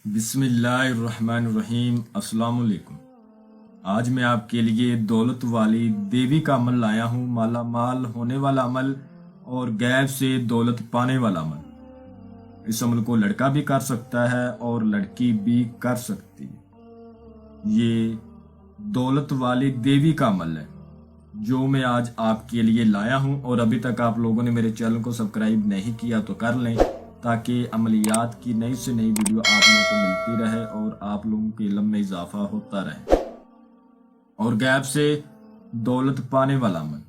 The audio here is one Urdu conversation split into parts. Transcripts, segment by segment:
بسم اللہ الرحمن الرحیم۔ السلام علیکم۔ آج میں آپ کے لیے دولت والی دیوی کا عمل لایا ہوں، مالا مال ہونے والا عمل اور غیب سے دولت پانے والا عمل۔ اس عمل کو لڑکا بھی کر سکتا ہے اور لڑکی بھی کر سکتی ہے۔ یہ دولت والی دیوی کا عمل ہے جو میں آج آپ کے لیے لایا ہوں، اور ابھی تک آپ لوگوں نے میرے چینل کو سبسکرائب نہیں کیا تو کر لیں تاکہ عملیات کی نئی سے نئی ویڈیو آپ لوگوں کو ملتی رہے اور آپ لوگوں کے علم میں اضافہ ہوتا رہے۔ اور غیب سے دولت پانے والا عمل،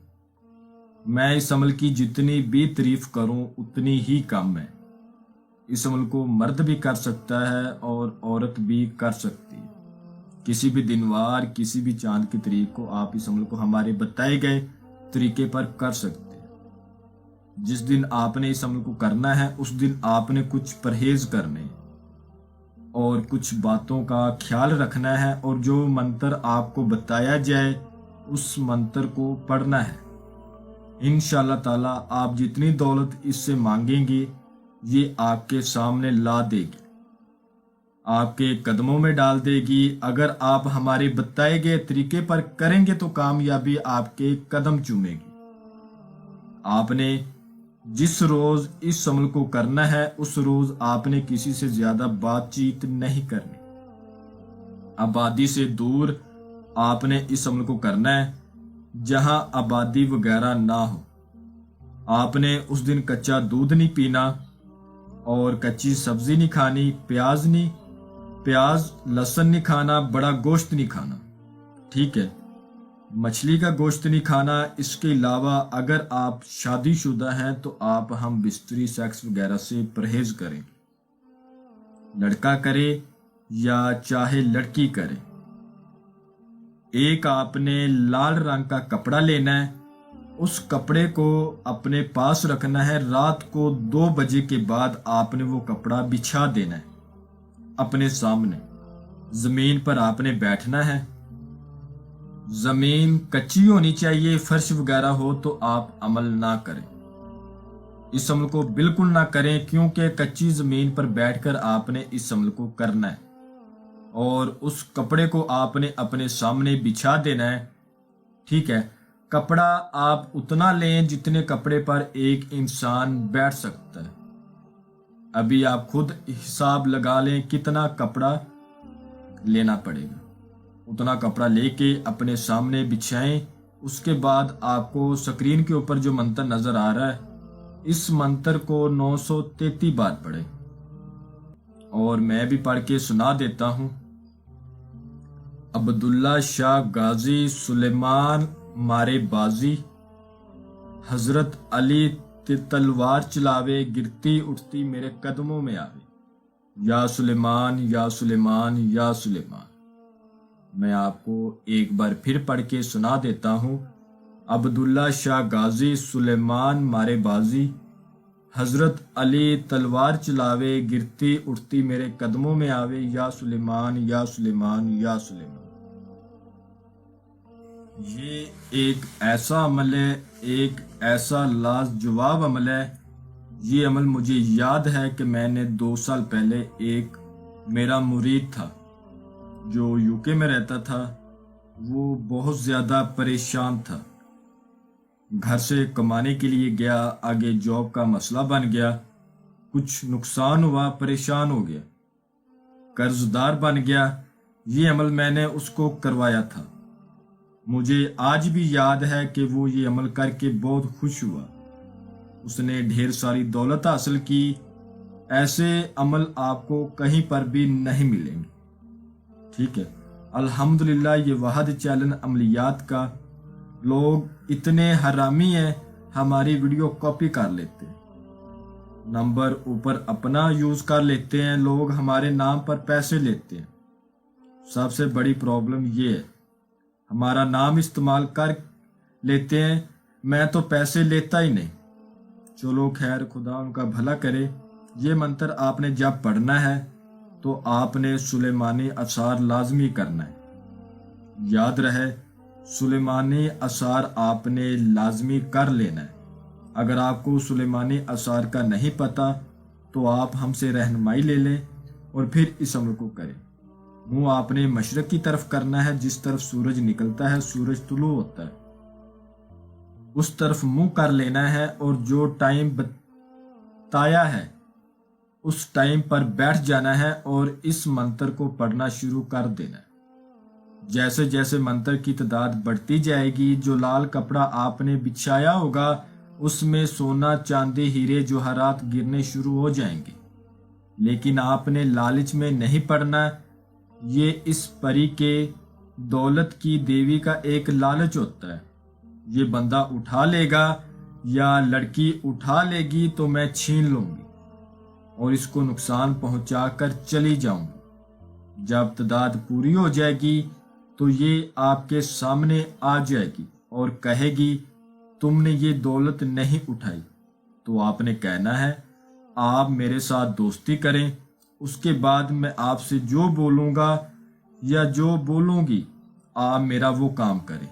میں اس عمل کی جتنی بھی تعریف کروں اتنی ہی کم ہے۔ اس عمل کو مرد بھی کر سکتا ہے اور عورت بھی کر سکتی ہے۔ کسی بھی دنوار، کسی بھی چاند کی تاریخ کو آپ اس عمل کو ہمارے بتائے گئے طریقے پر کر سکتے ہیں۔ جس دن آپ نے اس عمل کو کرنا ہے اس دن آپ نے کچھ پرہیز کرنے اور کچھ باتوں کا خیال رکھنا ہے، اور جو منتر آپ کو بتایا جائے اس منتر کو پڑھنا ہے۔ انشاءاللہ تعالی آپ جتنی دولت اس سے مانگیں گے یہ آپ کے سامنے لا دے گی، آپ کے قدموں میں ڈال دے گی۔ اگر آپ ہمارے بتائے گئے طریقے پر کریں گے تو کامیابی آپ کے قدم چومے گی۔ آپ نے جس روز اس عمل کو کرنا ہے اس روز آپ نے کسی سے زیادہ بات چیت نہیں کرنی۔ آبادی سے دور آپ نے اس عمل کو کرنا ہے، جہاں آبادی وغیرہ نہ ہو۔ آپ نے اس دن کچا دودھ نہیں پینا اور کچی سبزی نہیں کھانی، پیاز لہسن نہیں کھانا، بڑا گوشت نہیں کھانا، ٹھیک ہے، مچھلی کا گوشت نہیں کھانا۔ اس کے علاوہ اگر آپ شادی شدہ ہیں تو آپ ہم بستری سیکس وغیرہ سے پرہیز کریں، لڑکا کرے یا چاہے لڑکی کرے۔ ایک آپ نے لال رنگ کا کپڑا لینا ہے، اس کپڑے کو اپنے پاس رکھنا ہے۔ رات کو 2 بجے کے بعد آپ نے وہ کپڑا بچھا دینا ہے اپنے سامنے۔ زمین پر آپ نے بیٹھنا ہے، زمین کچی ہونی چاہیے، فرش وغیرہ ہو تو آپ عمل نہ کریں۔ اس عمل کو بالکل نہ کریں کیونکہ کچی زمین پر بیٹھ کر آپ نے اس عمل کو کرنا ہے، اور اس کپڑے کو آپ نے اپنے سامنے بچھا دینا ہے، ٹھیک ہے۔ کپڑا آپ اتنا لیں جتنے کپڑے پر ایک انسان بیٹھ سکتا ہے۔ ابھی آپ خود حساب لگا لیں کتنا کپڑا لینا پڑے گا، اتنا کپڑا لے کے اپنے سامنے بچھائیں۔ اس کے بعد آپ کو سکرین کے اوپر جو منتر نظر آ رہا ہے اس منتر کو 933 بار پڑھیں، اور میں بھی پڑھ کے سنا دیتا ہوں۔ عبداللہ شاہ غازی سلیمان مارے بازی، حضرت علی تلوار چلاوے، گرتی اٹھتی میرے قدموں میں آوے، یا سلیمان یا سلیمان یا سلیمان۔ میں آپ کو ایک بار پھر پڑھ کے سنا دیتا ہوں۔ عبداللہ شاہ غازی سلیمان مارے بازی، حضرت علی تلوار چلاوے، گرتی اٹھتی میرے قدموں میں آوے، یا سلیمان یا سلیمان یا سلیمان۔ یہ ایک ایسا عمل ہے، ایک ایسا لاجواب عمل ہے۔ یہ عمل مجھے یاد ہے کہ میں نے 2 سال پہلے ایک میرا مرید تھا جو UK میں رہتا تھا، وہ بہت زیادہ پریشان تھا، گھر سے کمانے کے لیے گیا، آگے جاب کا مسئلہ بن گیا، کچھ نقصان ہوا، پریشان ہو گیا، قرض دار بن گیا۔ یہ عمل میں نے اس کو کروایا تھا۔ مجھے آج بھی یاد ہے کہ وہ یہ عمل کر کے بہت خوش ہوا، اس نے ڈھیر ساری دولت حاصل کی۔ ایسے عمل آپ کو کہیں پر بھی نہیں ملیں گے، ٹھیک ہے۔ الحمدللہ یہ واحد چیلنج عملیات کا، لوگ اتنے حرامی ہیں ہماری ویڈیو کاپی کر لیتے ہیں، نمبر اوپر اپنا یوز کر لیتے ہیں، لوگ ہمارے نام پر پیسے لیتے ہیں۔ سب سے بڑی پرابلم یہ ہے، ہمارا نام استعمال کر لیتے ہیں، میں تو پیسے لیتا ہی نہیں۔ چلو خیر، خدا ان کا بھلا کرے۔ یہ منتر آپ نے جب پڑھنا ہے تو آپ نے سلیمانی اثار لازمی کرنا ہے، یاد رہے سلیمانی اثار آپ نے لازمی کر لینا ہے۔ اگر آپ کو سلیمانی اثار کا نہیں پتا تو آپ ہم سے رہنمائی لے لیں، اور پھر اس عمل کو کریں۔ منہ آپ نے مشرق کی طرف کرنا ہے، جس طرف سورج نکلتا ہے، سورج طلوع ہوتا ہے، اس طرف منہ کر لینا ہے، اور جو ٹائم بتایا ہے اس ٹائم پر بیٹھ جانا ہے اور اس منتر کو پڑھنا شروع کر دینا ہے۔ جیسے جیسے منتر کی تعداد بڑھتی جائے گی، جو لال کپڑا آپ نے بچھایا ہوگا اس میں سونا، چاندی، ہیرے، جوہرات گرنے شروع ہو جائیں گے۔ لیکن آپ نے لالچ میں نہیں پڑنا، یہ اس پری کے دولت کی دیوی کا ایک لالچ ہوتا ہے۔ یہ بندہ اٹھا لے گا یا لڑکی اٹھا لے گی تو میں چھین لوں گی اور اس کو نقصان پہنچا کر چلی جاؤں گی۔ جب تعداد پوری ہو جائے گی تو یہ آپ کے سامنے آ جائے گی اور کہے گی تم نے یہ دولت نہیں اٹھائی۔ تو آپ نے کہنا ہے آپ میرے ساتھ دوستی کریں، اس کے بعد میں آپ سے جو بولوں گا یا جو بولوں گی آپ میرا وہ کام کریں۔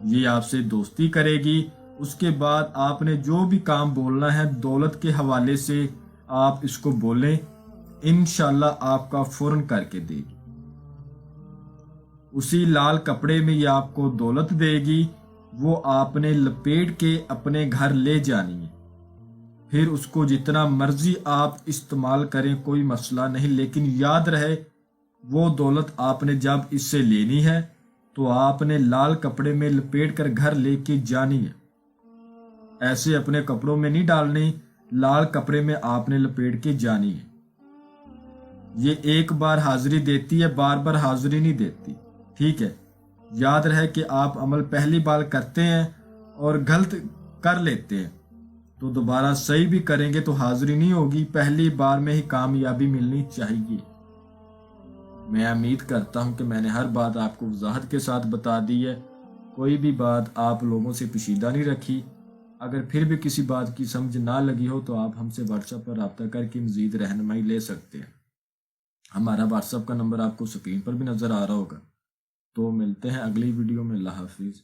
یہ آپ سے دوستی کرے گی، اس کے بعد آپ نے جو بھی کام بولنا ہے دولت کے حوالے سے آپ اس کو بولیں، انشاءاللہ آپ کا فوراً کر کے دے گی۔ اسی لال کپڑے میں یہ آپ کو دولت دے گی، وہ آپ نے لپیٹ کے اپنے گھر لے جانی ہے۔ پھر اس کو جتنا مرضی آپ استعمال کریں، کوئی مسئلہ نہیں، لیکن یاد رہے وہ دولت آپ نے جب اس سے لینی ہے تو آپ نے لال کپڑے میں لپیٹ کر گھر لے کے جانی ہے۔ ایسے اپنے کپڑوں میں نہیں ڈالنی، لال کپڑے میں آپ نے لپیٹ کے جانی ہے۔ یہ ایک بار حاضری دیتی ہے، بار بار حاضری نہیں دیتی، ٹھیک ہے؟ یاد رہے کہ آپ عمل پہلی بار کرتے ہیں اور غلط کر لیتے ہیں تو دوبارہ صحیح بھی کریں گے تو حاضری نہیں ہوگی، پہلی بار میں ہی کامیابی ملنی چاہیے۔ میں امید کرتا ہوں کہ میں نے ہر بات آپ کو وضاحت کے ساتھ بتا دی ہے، کوئی بھی بات آپ لوگوں سے پوشیدہ نہیں رکھی۔ اگر پھر بھی کسی بات کی سمجھ نہ لگی ہو تو آپ ہم سے واٹس ایپ پر رابطہ کر کے مزید رہنمائی لے سکتے ہیں۔ ہمارا واٹس ایپ کا نمبر آپ کو سکرین پر بھی نظر آ رہا ہوگا۔ تو ملتے ہیں اگلی ویڈیو میں، اللہ حافظ۔